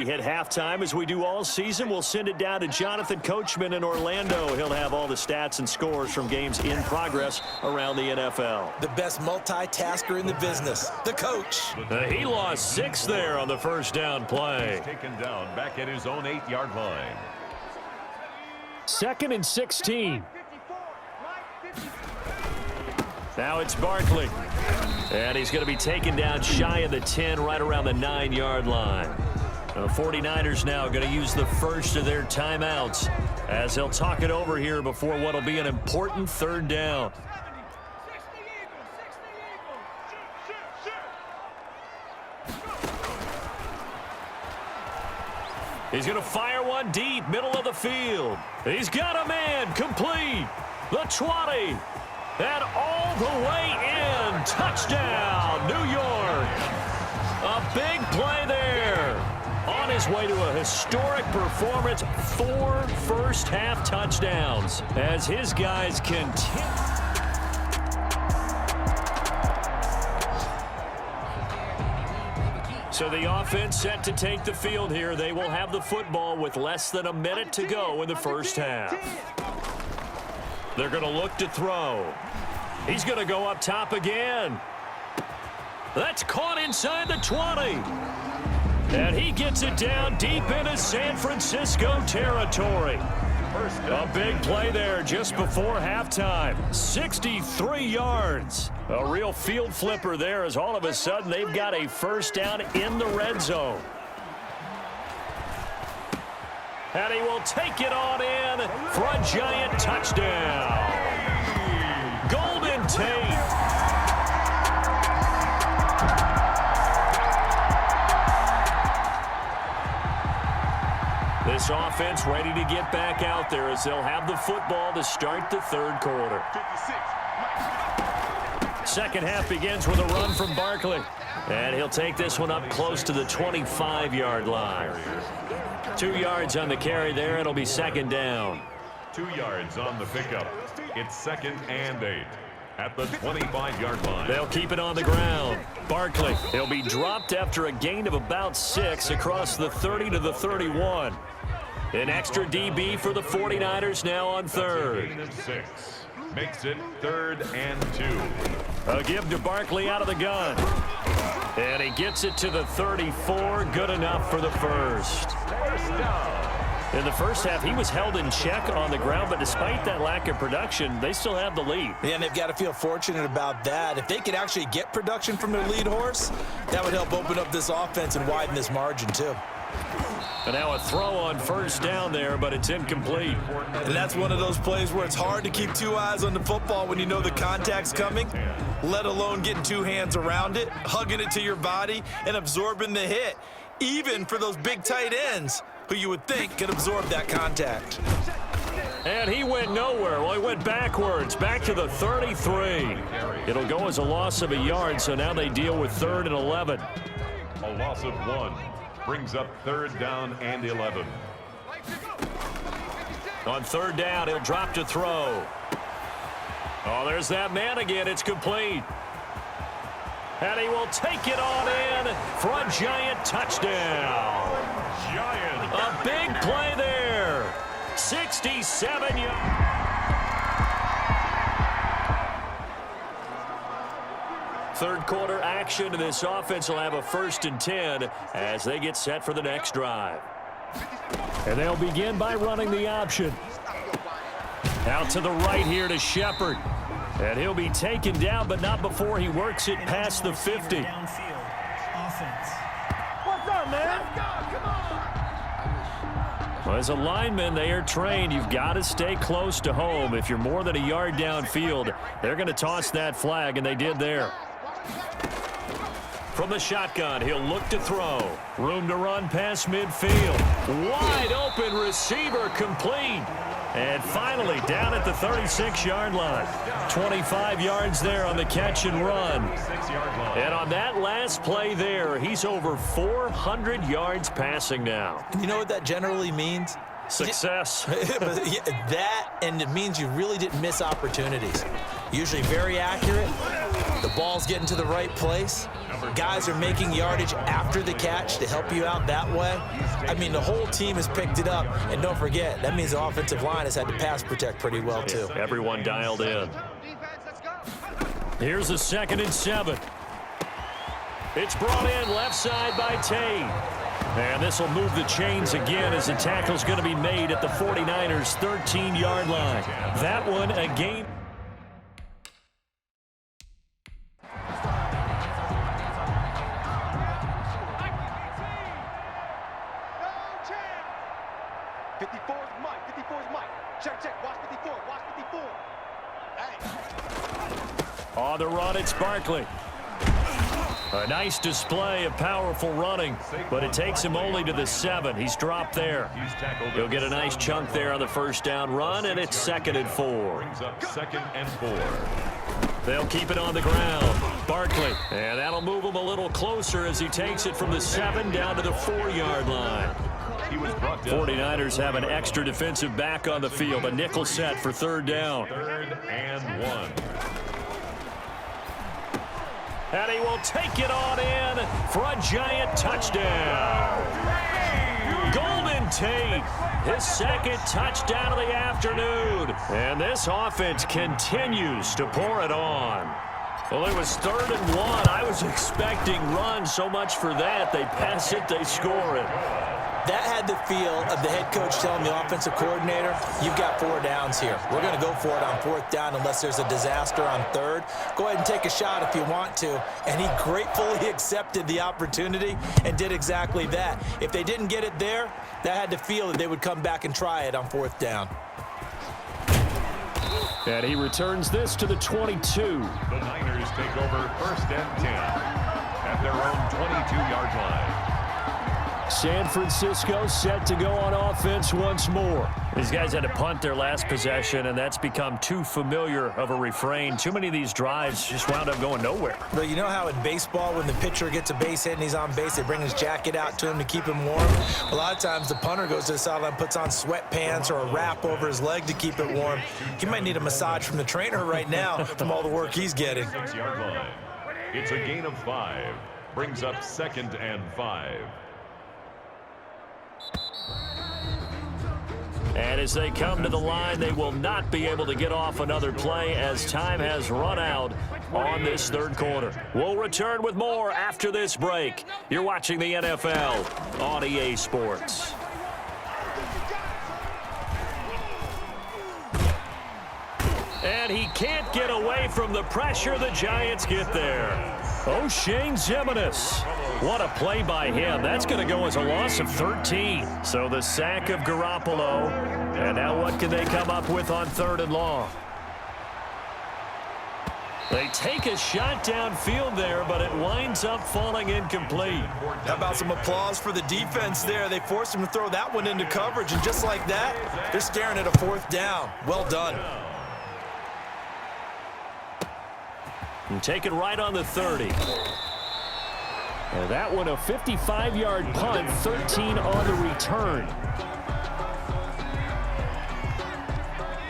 Hit halftime as we do all season. We'll send it down to Jonathan Coachman in Orlando. He'll have all the stats and scores from games in progress around the NFL. The best multitasker in the business, the coach. He lost 6 there on the first down play. Taken down back at his own 8-yard line. 2nd and 16. Now it's Barkley. And he's going to be taken down shy of the 10, right around the 9-yard line. The 49ers now going to use the first of their timeouts as they'll talk it over here before what will be an important 3rd down. He's going to fire one deep, middle of the field. He's got a man, complete. The 20. And all the way in. Touchdown, New York. A big play there. On his way to a historic performance, 4 first-half touchdowns as his guys continue. So the offense set to take the field here. They will have the football with less than a minute to go in the first half. They're going to look to throw. He's going to go up top again. That's caught inside the 20. And he gets it down deep into San Francisco territory. A big play there just before halftime. 63 yards. A real field flipper there as all of a sudden they've got a first down in the red zone. And he will take it on in for a giant touchdown. Golden Tate. This offense ready to get back out there as they'll have the football to start the 3rd quarter. Second half begins with a run from Barkley. And he'll take this one up close to the 25-yard line. 2 yards on the carry there. It'll be 2nd down. 2 yards on the pickup. It's 2nd and 8. At the 25-yard line. They'll keep it on the ground. Barkley, he'll be dropped after a gain of about 6 across the 30 to the 31. An extra DB for the 49ers now on 3rd. 6. Makes it 3rd and 2. A give to Barkley out of the gun. And he gets it to the 34. Good enough for the first. First down. In the first half, he was held in check on the ground, but despite that lack of production, they still have the lead. Yeah, and they've got to feel fortunate about that. If they could actually get production from their lead horse, that would help open up this offense and widen this margin, too. And now a throw on first down there, but it's incomplete. And that's one of those plays where it's hard to keep 2 eyes on the football when you know the contact's coming, let alone getting 2 hands around it, hugging it to your body, and absorbing the hit, even for those big tight ends who you would think could absorb that contact. And he went nowhere. Well, he went backwards, back to the 33. It'll go as a loss of a yard, so now they deal with 3rd and 11. A loss of 1 brings up 3rd down and 11. On 3rd down, he'll drop to throw. Oh, there's that man again. It's complete. And he will take it on in for a giant touchdown. Giant. A big play there. 67 yards. Third quarter action, and this offense will have a 1st and 10 as they get set for the next drive. And they'll begin by running the option. Out to the right here to Shepard. And he'll be taken down, but not before he works it past the 50. Downfield offense. What's up, man? Well, as a lineman, they are trained. You've got to stay close to home. If you're more than a yard downfield, they're going to toss that flag, and they did there. From the shotgun, he'll look to throw. Room to run past midfield. Wide open receiver, complete. And finally down at the 36-yard line. 25 yards there on the catch and run. And on that last play there, he's over 400 yards passing now. You know what that generally means? Success. That, and it means you really didn't miss opportunities. Usually very accurate. The ball's getting to the right place. Guys are making yardage after the catch to help you out that way. I mean, the whole team has picked it up. And don't forget, that means the offensive line has had to pass protect pretty well, too. Everyone dialed in. Here's a 2nd and 7. It's brought in left side by Tate. And this will move the chains again as the tackle's going to be made at the 49ers' 13-yard line. That one a gain. On the run, it's Barkley. A nice display of powerful running, but it takes him only to the 7. He's dropped there. He'll get a nice chunk there on the first down run, and it's 2nd and 4. Brings up 2nd and 4. They'll keep it on the ground. Barkley, and that'll move him a little closer as he takes it from the 7 down to the 4-yard line. 49ers have an extra defensive back on the field, a nickel set for 3rd down. 3rd and 1. And he will take it on in for a giant touchdown. Golden Tate, his 2nd touchdown of the afternoon. And this offense continues to pour it on. Well, it was 3rd and 1. I was expecting run, so much for that. They pass it, they score it. That had the feel of the head coach telling the offensive coordinator, you've got 4 downs here. We're going to go for it on 4th down unless there's a disaster on 3rd. Go ahead and take a shot if you want to. And he gratefully accepted the opportunity and did exactly that. If they didn't get it there, that had the feel that they would come back and try it on 4th down. And he returns this to the 22. The Niners take over 1st and 10 at their own 22-yard line. San Francisco set to go on offense once more. These guys had to punt their last possession, and that's become too familiar of a refrain. Too many of these drives just wound up going nowhere. But you know how in baseball, when the pitcher gets a base hit and he's on base, they bring his jacket out to him to keep him warm? A lot of times the punter goes to the sideline, puts on sweatpants or a wrap over his leg to keep it warm. He might need a massage from the trainer right now from all the work he's getting. 6-yard line. It's a gain of 5. Brings up 2nd and 5. And as they come to the line, they will not be able to get off another play as time has run out on this 3rd quarter. We'll return with more after this break. You're watching the NFL on EA Sports. And he can't get away from the pressure. The Giants get there. O'Shane Ximines. What a play by him. That's going to go as a loss of 13. So the sack of Garoppolo. And now what can they come up with on 3rd and long? They take a shot downfield there, but it winds up falling incomplete. How about some applause for the defense there? They forced him to throw that one into coverage, and just like that, they're staring at a 4th down. Well done. And take it right on the 30. And that one a 55-yard punt, 13 on the return.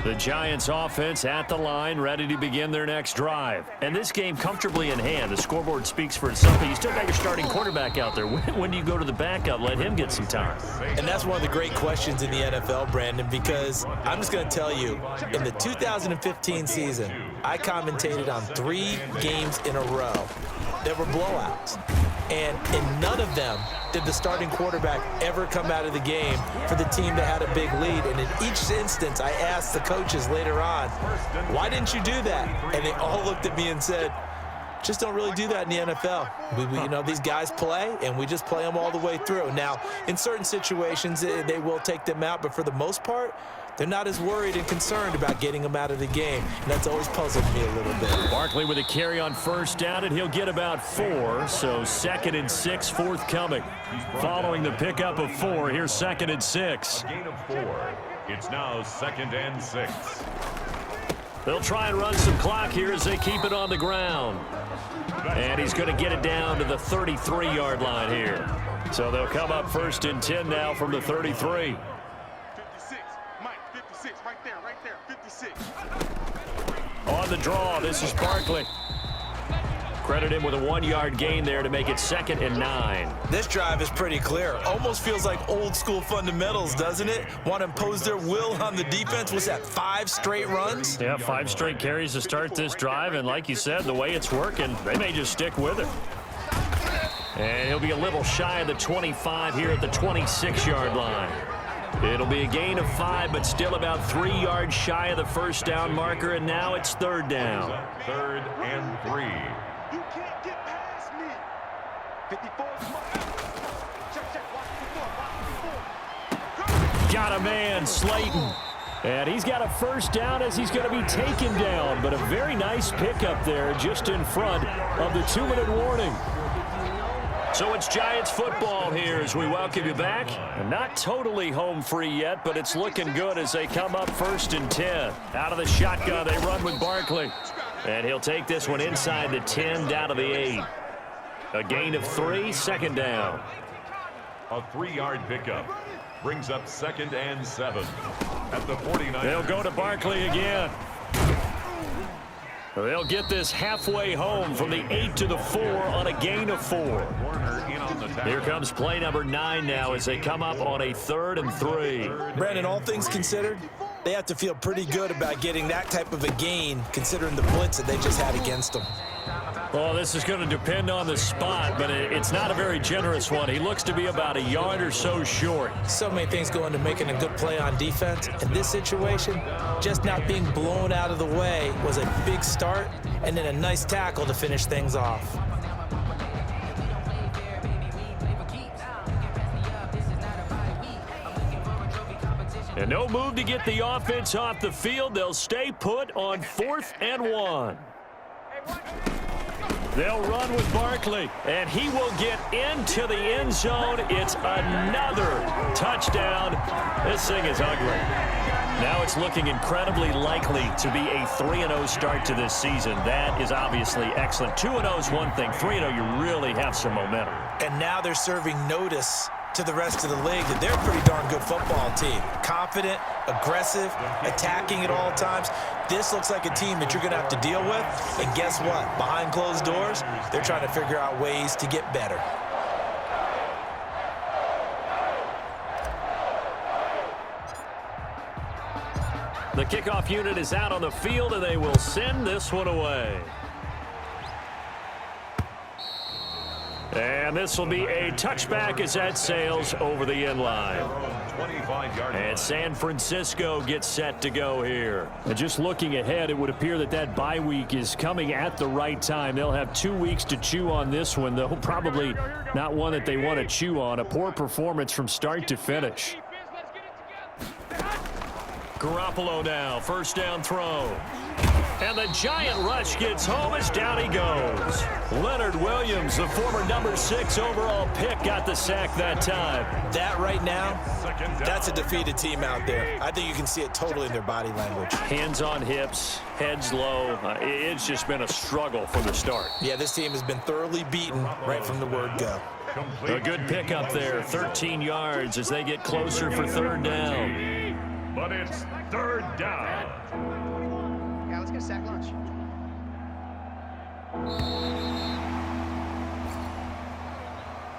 The Giants offense at the line, ready to begin their next drive. And this game comfortably in hand. The scoreboard speaks for itself, but you still got your starting quarterback out there. When do you go to the backup? Let him get some time. And that's one of the great questions in the NFL, Brandon, because I'm just going to tell you, in the 2015 season, I commentated on 3 games in a row that were blowouts. And in none of them did the starting quarterback ever come out of the game for the team that had a big lead. And in each instance, I asked the coaches later on, why didn't you do that? And they all looked at me and said, just don't really do that in the NFL. You know, these guys play, and we just play them all the way through. Now, in certain situations, they will take them out, but for the most part, they're not as worried and concerned about getting them out of the game. And that's always puzzled me a little bit. Barkley with a carry on 1st down, and he'll get about 4. So 2nd and 6 forthcoming. Following the pickup of 4, here's 2nd and 6. A gain of 4. It's now 2nd and 6. They'll try and run some clock here as they keep it on the ground. And he's going to get it down to the 33-yard line here. So they'll come up 1st and 10 now from the 33. 56, Mike, 56, right there, 56. On the draw, this is Barkley. Credit him with a 1-yard gain there to make it 2nd and 9. This drive is pretty clear. Almost feels like old school fundamentals, doesn't it? Want to impose their will on the defense. Was that 5 straight runs? Yeah, 5 straight carries to start this drive, and like you said, the way it's working, they may just stick with it. And he'll be a little shy of the 25 here at the 26-yard line. It'll be a gain of 5, but still about 3 yards shy of the first down marker, and now it's 3rd down. 3rd and 3. You can't get past me. 54. Check. Watch Got a man, Slayton. And he's got a first down as he's going to be taken down, but a very nice pickup there just in front of the 2-minute warning. So it's Giants football here as we welcome you back. And not totally home free yet, but it's looking good as they come up 1st and 10. Out of the shotgun, they run with Barkley. And he'll take this one inside the 10, down to the 8. A gain of 3, 2nd down. A 3-yard pickup brings up 2nd and 7 at the 49. They'll go to Barkley again. They'll get this halfway home from the 8 to the 4 on a gain of 4. Here comes play number 9 now as they come up on a 3rd and 3. Brandon, all things considered, they have to feel pretty good about getting that type of a gain considering the blitz that they just had against them. Well, this is going to depend on the spot, but it's not a very generous one. He looks to be about a yard or so short. So many things go into making a good play on defense. In this situation, just not being blown out of the way was a big start, and then a nice tackle to finish things off. And no move to get the offense off the field. They'll stay put on 4th and 1. They'll run with Barkley, and he will get into the end zone. It's another touchdown. This thing is ugly. Now it's looking incredibly likely to be a 3-0 start to this season. That is obviously excellent. 2-0 is one thing. 3-0, you really have some momentum. And now they're serving notice to the rest of the league that they're a pretty darn good football team. Confident, aggressive, attacking at all times. This looks like a team that you're going to have to deal with. And guess what? Behind closed doors, they're trying to figure out ways to get better. The kickoff unit is out on the field, and they will send this one away. And this will be a touchback as that sails over the end line. And San Francisco gets set to go here. And just looking ahead, it would appear that that bye week is coming at the right time. They'll have 2 weeks to chew on this one, though probably not one that they want to chew on. A poor performance from start to finish. Garoppolo now, first down throw. And the giant rush gets home as down he goes. Leonard Williams, the former number 6 overall pick, got the sack that time. That right now, that's a defeated team out there. I think you can see it totally in their body language. Hands on hips, heads low. It's just been a struggle from the start. Yeah, this team has been thoroughly beaten right from the word go. A good pickup there, 13 yards as they get closer for 3rd down. But it's 3rd down. Yeah, let's get a sack lunch.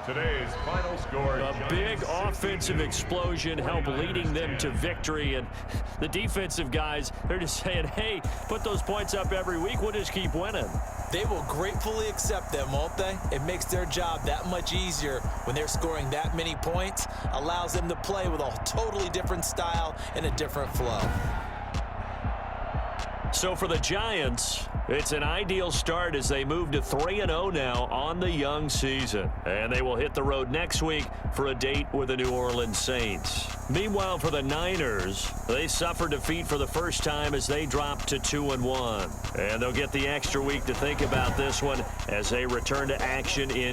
Today's final score. A big offensive explosion helped leading them to victory. And the defensive guys, they're just saying, hey, put those points up every week. We'll just keep winning. They will gratefully accept them, won't they? It makes their job that much easier when they're scoring that many points. Allows them to play with a totally different style and a different flow. So for the Giants, it's an ideal start as they move to 3-0 now on the young season. And they will hit the road next week for a date with the New Orleans Saints. Meanwhile, for the Niners, they suffered defeat for the first time as they dropped to 2-1. And they'll get the extra week to think about this one as they return to action in